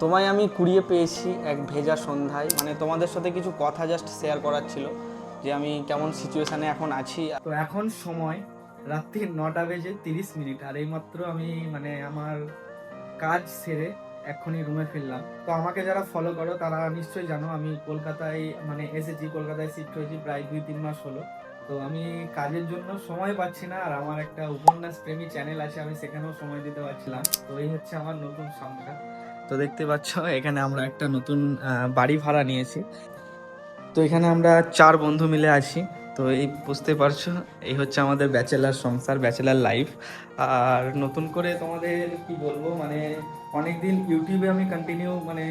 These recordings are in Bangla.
তোমায় আমি কুড়িয়ে পেয়েছি এক ভেজা সন্ধ্যায়, মানে তোমাদের সাথে কিছু কথা জাস্ট শেয়ার করার ছিল যে আমি কেমন সিচুয়েশানে এখন আছি। তো এখন সময় রাত্রি 9:30 আর এইমাত্র আমি মানে আমার কাজ সেরে এক্ষুনি রুমে ফিরলাম। তো আমাকে যারা ফলো করো তারা নিশ্চয়ই জানো আমি কলকাতায় মানে এসেছি, কলকাতায় শিফট হয়েছি প্রায় 2-3 মাস হলো। তো আমি কাজের জন্য সময় পাচ্ছি না, আর আমার একটা উপন্যাস প্রেমী চ্যানেল আছে, আমি সেখানেও সময় দিতে পারছিলাম। তো এই হচ্ছে আমার নতুন সংখ্যা। তো দেখতে পাচ্ছ এখানে আমরা একটা নতুন বাড়ি ভাড়া নিয়েছি। তো এখানে আমরা 4 বন্ধু মিলে আছি। তো এই বুঝতে পারছো এই হচ্ছে আমাদের ব্যাচেলার সংসার, ব্যাচেলার লাইফ। আর নতুন করে তোমাদের কি বলবো, মানে অনেকদিন ইউটিউবে আমি কন্টিনিউ মানে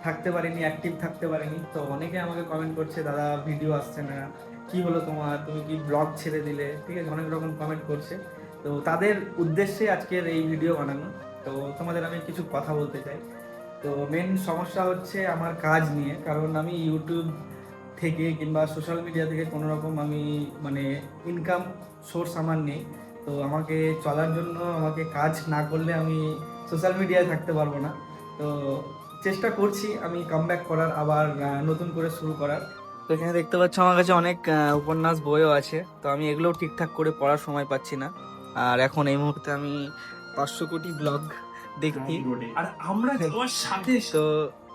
থাকতে পারিনি, অ্যাক্টিভ থাকতে পারিনি। তো অনেকে আমাকে কমেন্ট করছে দাদা ভিডিও আসছে না, কি হলো তোমার, তুমি কি ব্লগ ছেড়ে দিলে, ঠিক আছে, অনেক রকম কমেন্ট করছে। তো তাদের উদ্দেশ্যে আজকের এই ভিডিও বানানো। তো তোমাদের আমি কিছু কথা বলতে চাই। তো মেন সমস্যা হচ্ছে আমার কাজ নিয়ে, কারণ আমি ইউটিউব থেকে কিংবা সোশ্যাল মিডিয়া থেকে কোনো রকম আমি মানে ইনকাম সোর্স আমার নেই। তো আমাকে চলার জন্য আমাকে কাজ না করলে আমি সোশ্যাল মিডিয়ায় থাকতে পারবো না। তো চেষ্টা করছি আমি কামব্যাক করার, আবার নতুন করে শুরু করার। তো এখানে দেখতে পাচ্ছ আমার কাছে অনেক উপন্যাস বইও আছে। তো আমি এগুলোও ঠিকঠাক করে পড়ার সময় পাচ্ছি না। আর এখন এই মুহূর্তে আমি 500 কোটি ব্লগ দেখি, আর আমরা তোমার সাথে। তো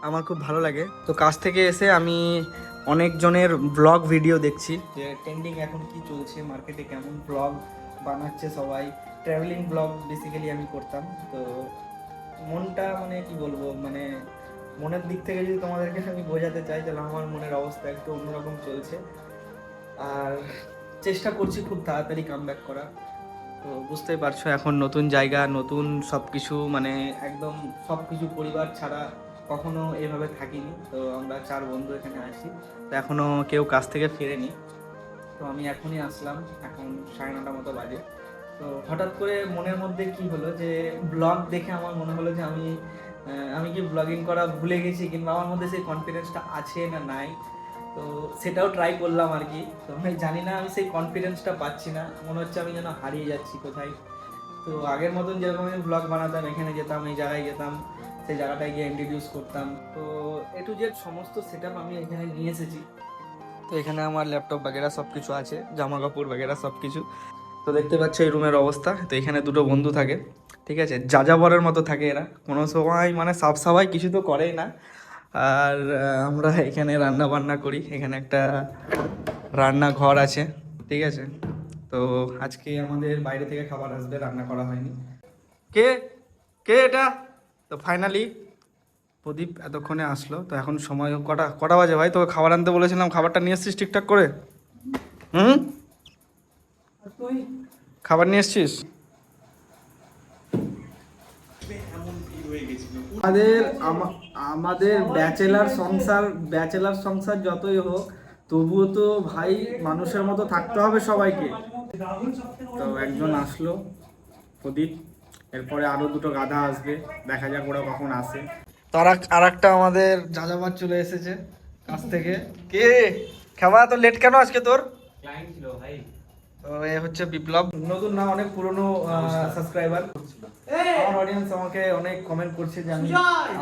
আমার খুব ভালো লাগে। তো কাজ থেকে এসে আমি অনেকজনের ব্লগ ভিডিও দেখছি যে ট্রেন্ডিং এখন কি চলছে মার্কেটে, কেমন ব্লগ বানাচ্ছে সবাই। ট্রাভেলিং ব্লগ বেসিক্যালি আমি করতাম। তো মনটা মানে কি বলবো, মানে মনের দিক থেকে যদি তোমাদেরকে আমি বোঝাতে চাই তাহলে আমার মনের অবস্থা একটু অন্যরকম চলছে। আর চেষ্টা করছি খুব তাড়াতাড়ি কামব্যাক করার। তো বুঝতেই পারছো এখন নতুন জায়গা, নতুন সব কিছু, মানে একদম সব কিছু পরিবার ছাড়া কখনো এভাবে থাকিনি। তো আমরা 4 বন্ধু এখানে আছি। তো এখনও কেউ কাজ থেকে ফেরেনি। তো আমি এখনই আসলাম, এখন 9:30 মতো বাজে। তো হঠাৎ করে মনের মধ্যে কি হলো যে ব্লগ দেখে আমার মনে হলো যে আমি কি ব্লগিং করা ভুলে গেছি, কিংবা আমার মধ্যে সেই কনফিডেন্সটা আছে না নাই। তো সেটাও ট্রাই করলাম আর কি। তো আমি জানি না, আমি সেই কনফিডেন্সটা পাচ্ছি না, মনে হচ্ছে আমি যেন হারিয়ে যাচ্ছি কোথায়। তো আগের মতন যেরকম আমি ব্লগ বানাতাম, এখানে যেতাম, এই জায়গায় যেতাম, সেই জায়গাটায় গিয়ে ইন্ট্রোডিউস করতাম। তো এ টু জেড সমস্ত সেট আপ আমি এখানে নিয়ে এসেছি। তো এখানে আমার ল্যাপটপ বাগেরা সব কিছু আছে, জামা কাপড় বাগেরা সব কিছু। তো দেখতে পাচ্ছ এই রুমের অবস্থা। তো এখানে 2 বন্ধু থাকে, ঠিক আছে, যাযাবরের মতো থাকে এরা, কোনো সময় মানে সাফ সাফাই কিছু তো করেই না। আর আমরা এখানে রান্না বান্না করি, এখানে একটা রান্নাঘর আছে, ঠিক আছে। তো আজকে আমাদের বাইরে থেকে খাবার আসবে, রান্না করা হয়নি। কে কে এটা? তো ফাইনালি প্রদীপ এতক্ষণে আসলো। তো এখন সময় কটা কটা বাজে ভাই? তোকে খাবার আনতে বলেছিলাম, খাবারটা নিয়ে এসছিস ঠিকঠাক করে? হুম, খাবার নিয়ে এসছিস? আমাদের আমাদের ব্যাচেলার সংসার যতই হোক, তবুও তো ভাই মানুষের মতো থাকতে হবে সবাইকে। তো একজন আসলো, প্রদীপ, এরপরে আরো 2টো গাধা আসবে, দেখা যাক ওরা কখন আসে। তো আর একটা আমাদের যাযাবর চলে এসেছে কাছ থেকে। কে খাবা তো লেট কেন আজকে তোর? ক্লায়েন্ট ছিল ভাই। তো এ হচ্ছে বিপ্লব, নতুন না অনেক পুরনো সাবস্ক্রাইবার। আমার অডিয়েন্স আমাকে অনেক কমেন্ট করছে যে আমি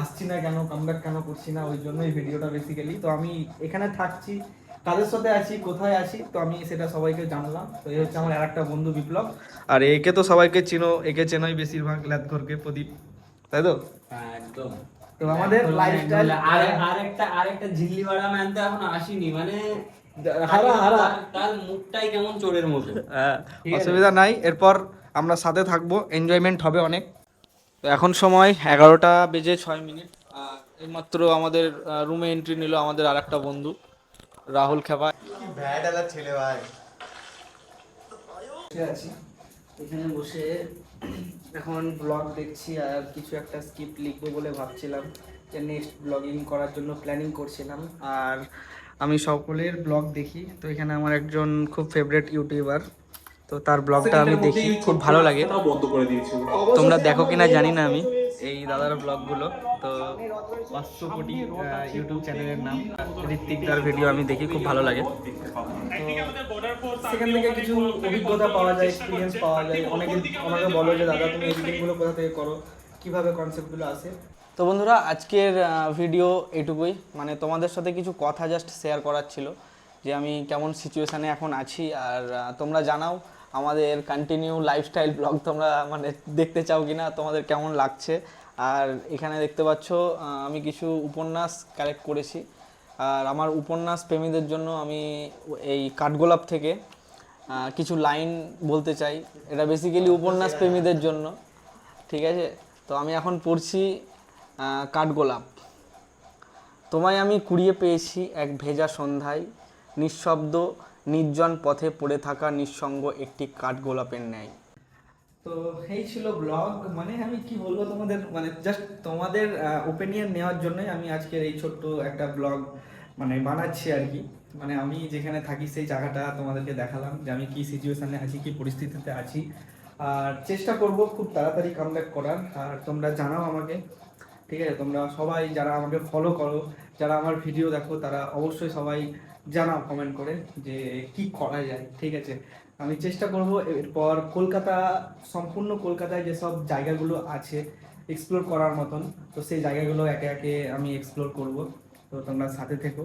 আসছি না কেন, কামব্যাক কেন করছি না, ওই জন্যই ভিডিওটা বেসিক্যালি। তো আমি এখানে থাকছি, কাদের সাথে আছি, কোথায় আছি, তো আমি সেটা সবাইকে জানালাম। তো এই হচ্ছে আমার আরেকটা বন্ধু বিপ্লব। আর একে তো সবাইকে চিনো, একে চেনোই বেশিরভাগ ল্যাদঘরকে, প্রদীপ, তাই তো? হ্যাঁ একদম। তো আমাদের লাইফস্টাইল আরেকটা ঝিল্লি বাড়া ম্যান তো এখন আসেনি, মানে হারা তার মুখটাই কেমন চোরের মতো। অসুবিধা নাই, এরপর আমরা সাথে থাকবো, এনজয়মেন্ট হবে অনেক। তো এখন সময় 11:06। আর এইমাত্র আমাদের রুমে এন্ট্রি নিল আমাদের আরেকটা বন্ধু রাহুল খেপা। ভ্যাডালার ছেলে ভাই। বসে আছি এখানে বসে, এখন ব্লগ দেখছি আর কিছু একটা স্ক্রিপ্ট লিখবো বলে ভাবছিলাম, যে নেক্সট ব্লগিং করার জন্য প্ল্যানিং করছিলাম। আর আমি সকলের ব্লগ দেখি। তো এখানে আমার একজন খুব ফেভারিট ইউটিউবার, তো তার ব্লগটা আমি দেখি, খুব ভালো লাগে। তোমরা দেখো কিনা জানি না আমি এই দাদার ব্লগগুলো। তো 500 কোটি ইউটিউব চ্যানেলের নাম, ঋত্বিকদার ভিডিও আমি দেখি, খুব ভালো লাগে। সেখান থেকে কিছু অভিজ্ঞতা পাওয়া যায়, এক্সপিরিয়েন্স পাওয়া যায়। অনেকে আমাকে বলো যে দাদা তুমি এডিটিংগুলো কোথা থেকে করো, কিভাবে কনসেপ্টগুলো আসে। তো বন্ধুরা আজকের ভিডিও এটুকুই, মানে তোমাদের সাথে কিছু কথা জাস্ট শেয়ার করার ছিল যে আমি কেমন সিচুয়েশানে এখন আছি। আর তোমরা জানাও আমাদের কন্টিনিউ লাইফস্টাইল ব্লগ তোমরা মানে দেখতে চাও কি না, তোমাদের কেমন লাগছে। আর এখানে দেখতে পাচ্ছ আমি কিছু উপন্যাস কালেক্ট করেছি। আর আমার উপন্যাস প্রেমীদের জন্য আমি এই কাঠগোলাপ থেকে কিছু লাইন বলতে চাই। এটা বেসিক্যালি উপন্যাস প্রেমীদের জন্য, ঠিক আছে? তো আমি এখন পড়ছি কাঠগোলাপ। তোমায় আমি কুড়িয়ে পেয়েছি এক ভেজা সন্ধ্যায়, নিঃশব্দ নির্জন পথে পড়ে থাকা নিঃসঙ্গ একটি কাঠগোলাপের ন্যায়। তো এই ছিল ব্লগ, মানে আমি কি বলবো তোমাদের, মানে জাস্ট তোমাদের ওপিনিয়ন নেওয়ার জন্যই আমি আজকের এই ছোট্ট একটা ব্লগ মানে বানাচ্ছি আর কি। মানে আমি যেখানে থাকি সেই জায়গাটা তোমাদেরকে দেখালাম যে আমি কি সিচুয়েশানে আছি, কি পরিস্থিতিতে আছি। আর চেষ্টা করব খুব তাড়াতাড়ি কামব্যাক করার। আর তোমরা জানাও আমাকে, ঠিক আছে? তোমরা সবাই যারা আমাকে ফলো করো, যারা আমার ভিডিও দেখো, তারা অবশ্যই সবাই জানাও কমেন্ট করে যে কি করা যায়, ঠিক আছে? আমি চেষ্টা করব এরপর কলকাতা, সম্পূর্ণ কলকাতায় যেসব জায়গাগুলো আছে এক্সপ্লোর করার মতন, তো সেই জায়গাগুলো একে একে আমি এক্সপ্লোর করব। তো তোমরা সাথে থেকো,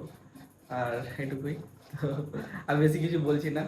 আর এটুকুই। তো আর বেশি কিছু বলছি না।